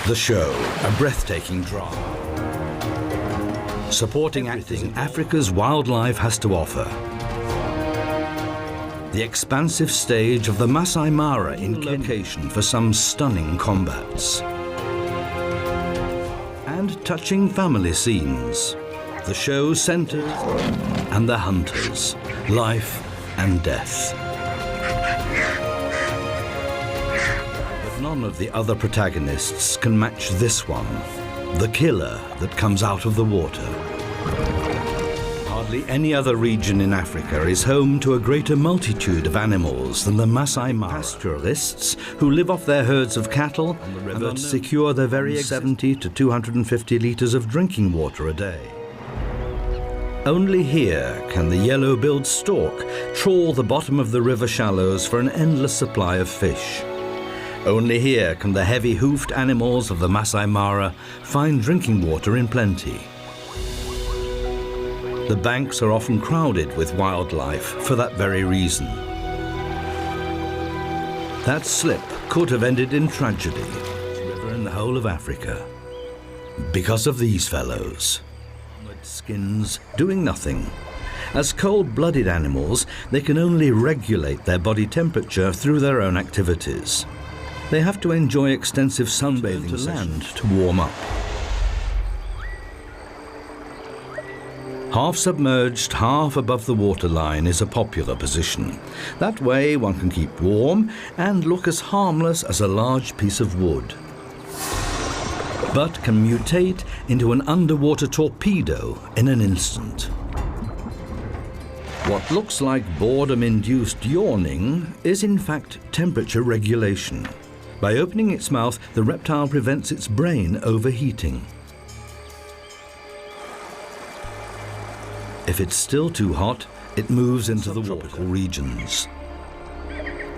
The show, a breathtaking drama, supporting everything Africa's wildlife has to offer. The expansive stage of the Masai Mara in location for some stunning combats. And touching family scenes. The show centers and the hunters, life and death. But none of the other protagonists can match this one, the killer that comes out of the water. Hardly any other region in Africa is home to a greater multitude of animals than the Masai Mara. Pastoralists who live off their herds of cattle on the river and secure their very 70 to 250 litres of drinking water a day. Only here can the yellow-billed stork trawl the bottom of the river shallows for an endless supply of fish. Only here can the heavy-hoofed animals of the Masai Mara find drinking water in plenty. The banks are often crowded with wildlife for that very reason. That slip could have ended in tragedy, river in the whole of Africa, because of these fellows. Skins doing nothing. As cold-blooded animals, they can only regulate their body temperature through their own activities. They have to enjoy extensive sunbathing to land to warm up. Half submerged, half above the waterline is a popular position. That way one can keep warm and look as harmless as a large piece of wood, but can mutate into an underwater torpedo in an instant. What looks like boredom-induced yawning is in fact temperature regulation. By opening its mouth, the reptile prevents its brain overheating. If it's still too hot, it moves into the tropical regions.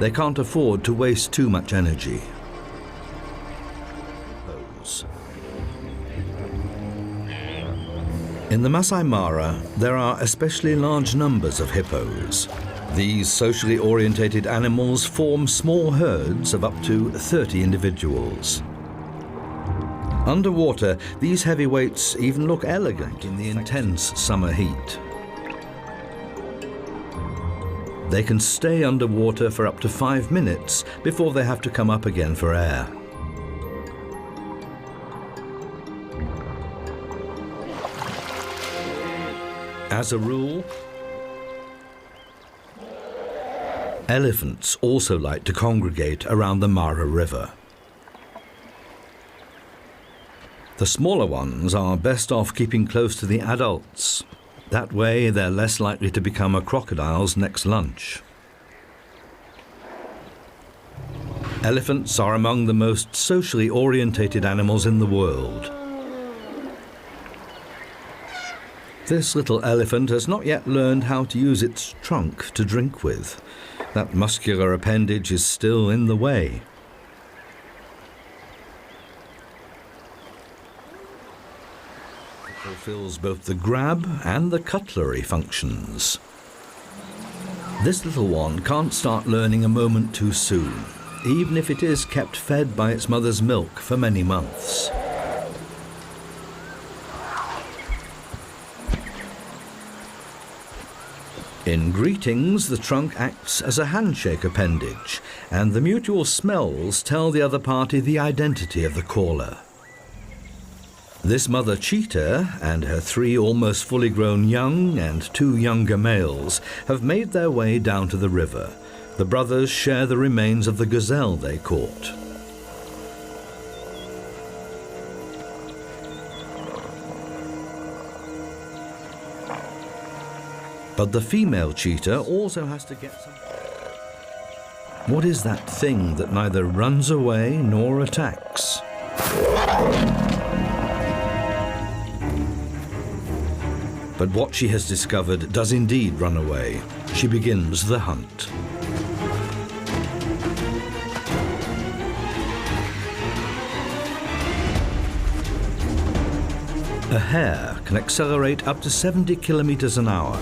They can't afford to waste too much energy. In the Masai Mara, there are especially large numbers of hippos. These socially orientated animals form small herds of up to 30 individuals. Underwater, these heavyweights even look elegant in the intense summer heat. They can stay underwater for up to 5 minutes before they have to come up again for air. As a rule, elephants also like to congregate around the Mara River. The smaller ones are best off keeping close to the adults. That way they're less likely to become a crocodile's next lunch. Elephants are among the most socially orientated animals in the world. This little elephant has not yet learned how to use its trunk to drink with. That muscular appendage is still in the way. It fulfills both the grab and the cutlery functions. This little one can't start learning a moment too soon, even if it is kept fed by its mother's milk for many months. In greetings, the trunk acts as a handshake appendage, and the mutual smells tell the other party the identity of the caller. This mother cheetah and her 3 almost fully grown young and 2 younger males have made their way down to the river. The brothers share the remains of the gazelle they caught. But the female cheetah also has to get some... What is that thing that neither runs away nor attacks? But what she has discovered does indeed run away. She begins the hunt. A hare can accelerate up to 70 kilometers an hour,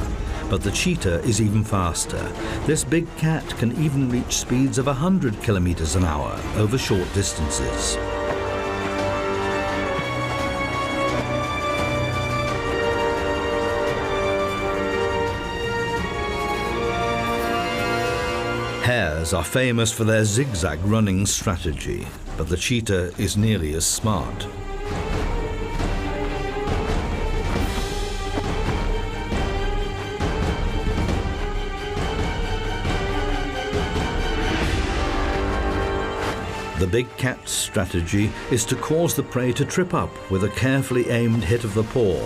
but the cheetah is even faster. This big cat can even reach speeds of 100 kilometers an hour over short distances. Hares are famous for their zigzag running strategy, but the cheetah is nearly as smart. The big cat's strategy is to cause the prey to trip up with a carefully aimed hit of the paw.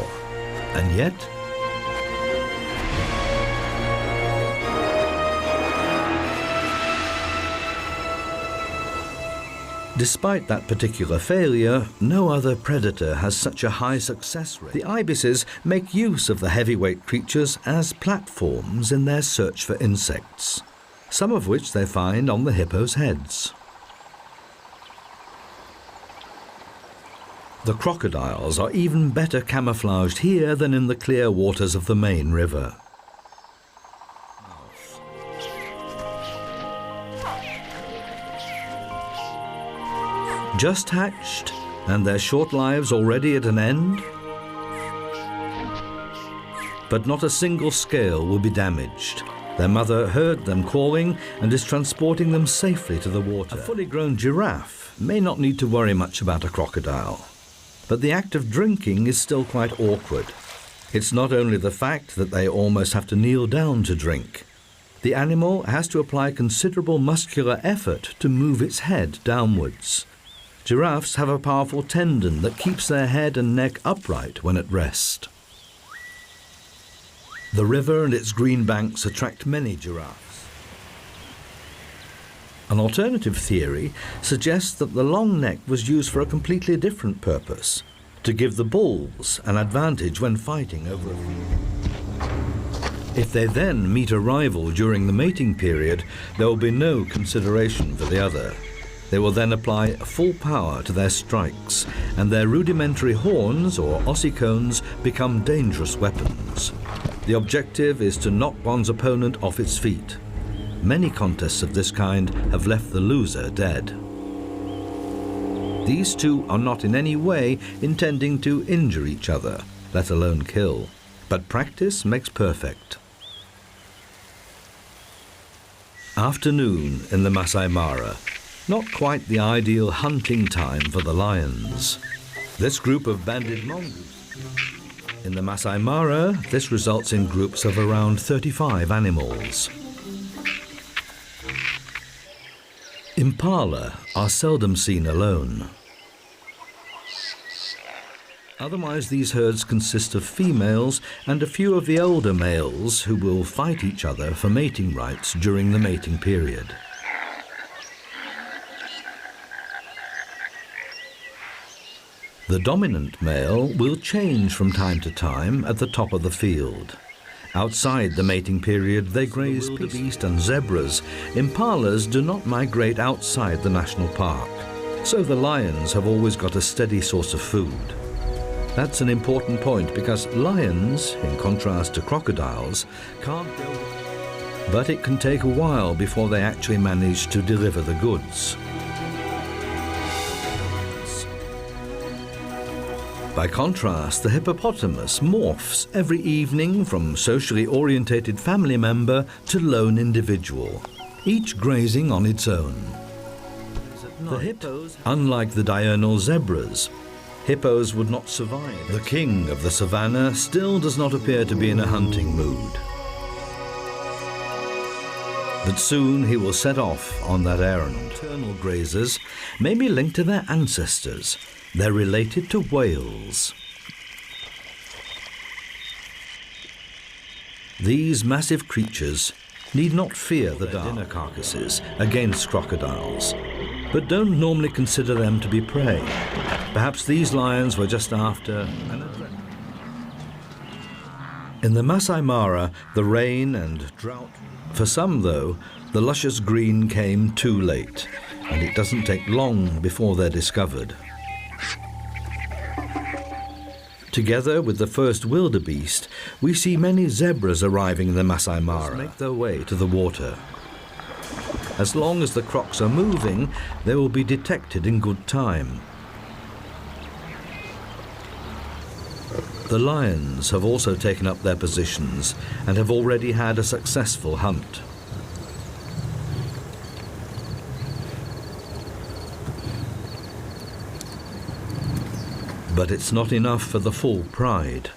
And yet, despite that particular failure, no other predator has such a high success rate. The ibises make use of the heavyweight creatures as platforms in their search for insects, some of which they find on the hippos' heads. The crocodiles are even better camouflaged here than in the clear waters of the main river. Just hatched, and their short lives already at an end? But not a single scale will be damaged. Their mother heard them calling and is transporting them safely to the water. A fully grown giraffe may not need to worry much about a crocodile. But the act of drinking is still quite awkward. It's not only the fact that they almost have to kneel down to drink. The animal has to apply considerable muscular effort to move its head downwards. Giraffes have a powerful tendon that keeps their head and neck upright when at rest. The river and its green banks attract many giraffes. An alternative theory suggests that the long neck was used for a completely different purpose, to give the bulls an advantage when fighting over a field. If they then meet a rival during the mating period, there will be no consideration for the other. They will then apply full power to their strikes, and their rudimentary horns, or ossicones, become dangerous weapons. The objective is to knock one's opponent off its feet. Many contests of this kind have left the loser dead. These two are not in any way intending to injure each other, let alone kill. But practice makes perfect. Afternoon in the Masai Mara. Not quite the ideal hunting time for the lions. This group of banded mongoose. In the Masai Mara, this results in groups of around 35 animals. Impala are seldom seen alone. Otherwise, these herds consist of females and a few of the older males who will fight each other for mating rights during the mating period. The dominant male will change from time to time at the top of the field. Outside the mating period, they graze wildebeest and zebras. Impalas do not migrate outside the national park, so the lions have always got a steady source of food. That's an important point because lions, in contrast to crocodiles, can't go. But it can take a while before they actually manage to deliver the goods. By contrast, the hippopotamus morphs every evening from socially orientated family member to lone individual, each grazing on its own. The hippos, unlike the diurnal zebras, hippos would not survive. The king of the savannah still does not appear to be in a hunting mood. But soon he will set off on that errand. Nocturnal grazers may be linked to their ancestors. They're related to whales. These massive creatures need not fear the dinner carcasses against crocodiles, but don't normally consider them to be prey. Perhaps these lions were just after an adventure. In the Masai Mara, the rain and drought. For some, though, the luscious green came too late, and it doesn't take long before they're discovered. Together with the first wildebeest, we see many zebras arriving in the Masai Mara make their way to the water. As long as the crocs are moving, they will be detected in good time. The lions have also taken up their positions and have already had a successful hunt. But it's not enough for the full pride.